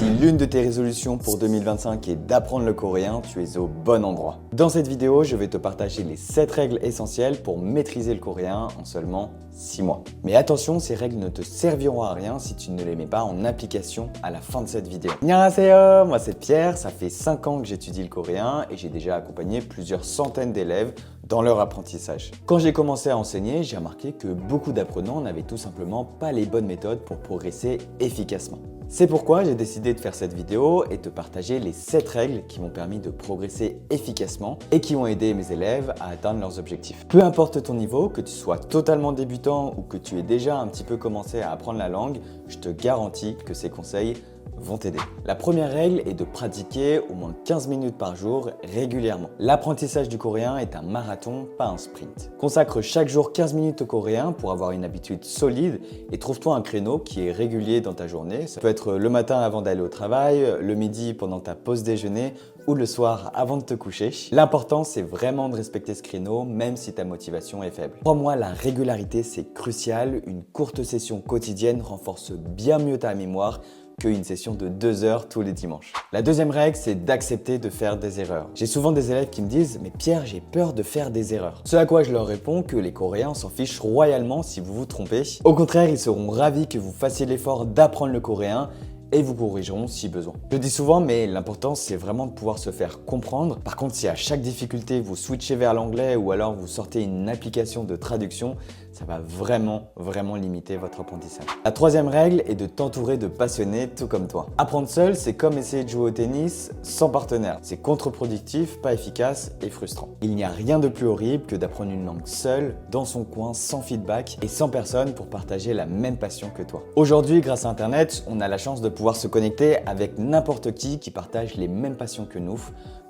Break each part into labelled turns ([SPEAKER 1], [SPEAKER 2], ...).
[SPEAKER 1] Si l'une de tes résolutions pour 2025 est d'apprendre le coréen, tu es au bon endroit. Dans cette vidéo, je vais te partager les 7 règles essentielles pour maîtriser le coréen en seulement 6 mois. Mais attention, ces règles ne te serviront à rien si tu ne les mets pas en application à la fin de cette vidéo. Annyeonghaseyo, moi c'est Pierre, ça fait 5 ans que j'étudie le coréen et j'ai déjà accompagné plusieurs centaines d'élèves dans leur apprentissage. Quand j'ai commencé à enseigner, j'ai remarqué que beaucoup d'apprenants n'avaient tout simplement pas les bonnes méthodes pour progresser efficacement. C'est pourquoi j'ai décidé de faire cette vidéo et de partager les 7 règles qui m'ont permis de progresser efficacement et qui ont aidé mes élèves à atteindre leurs objectifs. Peu importe ton niveau, que tu sois totalement débutant ou que tu aies déjà un petit peu commencé à apprendre la langue, je te garantis que ces conseils vont t'aider. La première règle est de pratiquer au moins 15 minutes par jour régulièrement. L'apprentissage du coréen est un marathon, pas un sprint. Consacre chaque jour 15 minutes au coréen pour avoir une habitude solide et trouve-toi un créneau qui est régulier dans ta journée. Ça peut être le matin avant d'aller au travail, le midi pendant ta pause déjeuner ou le soir avant de te coucher. L'important, c'est vraiment de respecter ce créneau, même si ta motivation est faible. Crois-moi, la régularité, c'est crucial. Une courte session quotidienne renforce bien mieux ta mémoire qu'une session de 2 heures tous les dimanches. La deuxième règle, c'est d'accepter de faire des erreurs. J'ai souvent des élèves qui me disent « Mais Pierre, j'ai peur de faire des erreurs ». Ce à quoi je leur réponds que les Coréens s'en fichent royalement si vous vous trompez. Au contraire, ils seront ravis que vous fassiez l'effort d'apprendre le coréen et vous corrigeront si besoin. Je dis souvent, mais l'important c'est vraiment de pouvoir se faire comprendre. Par contre, si à chaque difficulté vous switchez vers l'anglais ou alors vous sortez une application de traduction, ça va vraiment limiter votre apprentissage. La troisième règle est de t'entourer de passionnés tout comme toi. Apprendre seul, c'est comme essayer de jouer au tennis sans partenaire. C'est contre-productif, pas efficace et frustrant. Il n'y a rien de plus horrible que d'apprendre une langue seul, dans son coin, sans feedback et sans personne pour partager la même passion que toi. Aujourd'hui, grâce à Internet, on a la chance de pouvoir se connecter avec n'importe qui partage les mêmes passions que nous.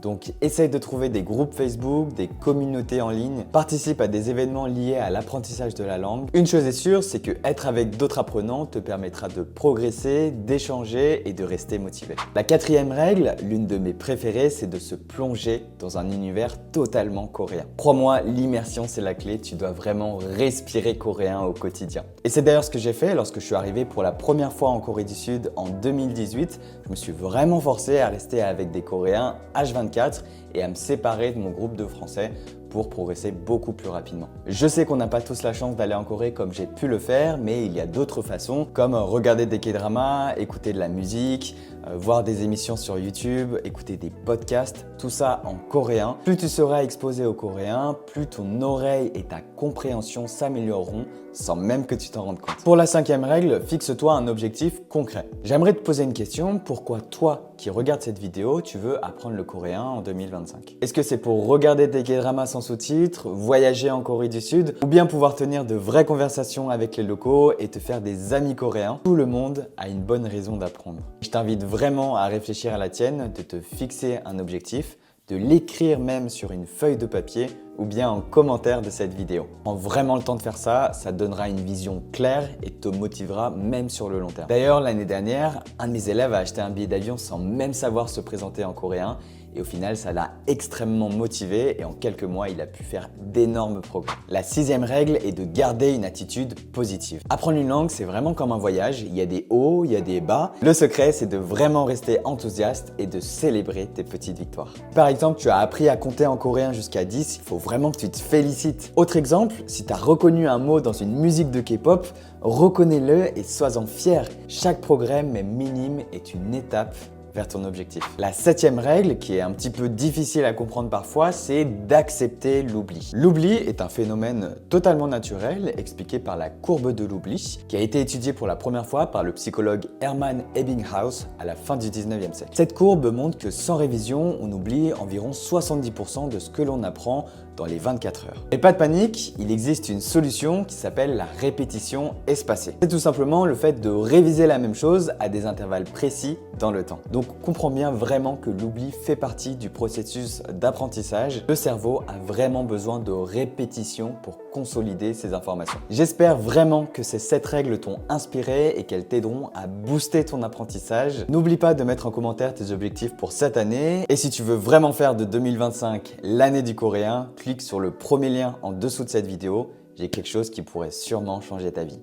[SPEAKER 1] Donc essaye de trouver des groupes Facebook, des communautés en ligne, participe à des événements liés à l'apprentissage de la langue. Une chose est sûre, c'est que être avec d'autres apprenants te permettra de progresser, d'échanger et de rester motivé. La quatrième règle, l'une de mes préférées, c'est de se plonger dans un univers totalement coréen. Crois-moi, l'immersion c'est la clé, tu dois vraiment respirer coréen au quotidien. Et c'est d'ailleurs ce que j'ai fait lorsque je suis arrivé pour la première fois en Corée du Sud en 2018. Je me suis vraiment forcé à rester avec des Coréens H24 et à me séparer de mon groupe de Français pour progresser beaucoup plus rapidement. Je sais qu'on n'a pas tous la chance d'aller en Corée comme j'ai pu le faire, mais il y a d'autres façons comme regarder des K-dramas, écouter de la musique, voir des émissions sur YouTube, écouter des podcasts, tout ça en coréen. Plus tu seras exposé au coréen, plus ton oreille et ta compréhension s'amélioreront sans même que tu t'en rendes compte. Pour la cinquième règle, fixe-toi un objectif concret. J'aimerais te poser une question, pourquoi toi qui regardes cette vidéo, tu veux apprendre le coréen en 2025? Est-ce que c'est pour regarder des K-dramas sans sous-titres, voyager en Corée du Sud ou bien pouvoir tenir de vraies conversations avec les locaux et te faire des amis coréens? Tout le monde a une bonne raison d'apprendre. Je t'invite vraiment à réfléchir à la tienne, de te fixer un objectif, de l'écrire même sur une feuille de papier ou bien en commentaire de cette vidéo. Prends vraiment le temps de faire ça, ça donnera une vision claire et te motivera même sur le long terme. D'ailleurs, l'année dernière, un de mes élèves a acheté un billet d'avion sans même savoir se présenter en coréen et au final, ça l'a extrêmement motivé et en quelques mois, il a pu faire d'énormes progrès. La sixième règle est de garder une attitude positive. Apprendre une langue, c'est vraiment comme un voyage. Il y a des hauts, il y a des bas. Le secret, c'est de vraiment rester enthousiaste et de célébrer tes petites victoires. Par exemple, tu as appris à compter en coréen jusqu'à 10, il faut vraiment que tu te félicites. Autre exemple, si tu as reconnu un mot dans une musique de K-pop, reconnais-le et sois-en fier. Chaque progrès, même minime, est une étape vers ton objectif. La septième règle, qui est un petit peu difficile à comprendre parfois, c'est d'accepter l'oubli. L'oubli est un phénomène totalement naturel expliqué par la courbe de l'oubli qui a été étudiée pour la première fois par le psychologue Hermann Ebbinghaus à la fin du 19e siècle. Cette courbe montre que sans révision, on oublie environ 70% de ce que l'on apprend dans les 24 heures. Et pas de panique, il existe une solution qui s'appelle la répétition espacée. C'est tout simplement le fait de réviser la même chose à des intervalles précis dans le temps. Donc comprends bien vraiment que l'oubli fait partie du processus d'apprentissage. Le cerveau a vraiment besoin de répétition pour consolider ses informations. J'espère vraiment que ces 7 règles t'ont inspiré et qu'elles t'aideront à booster ton apprentissage. N'oublie pas de mettre en commentaire tes objectifs pour cette année. Et si tu veux vraiment faire de 2025 l'année du coréen, clique sur le premier lien en dessous de cette vidéo. J'ai quelque chose qui pourrait sûrement changer ta vie.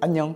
[SPEAKER 1] Annyeong!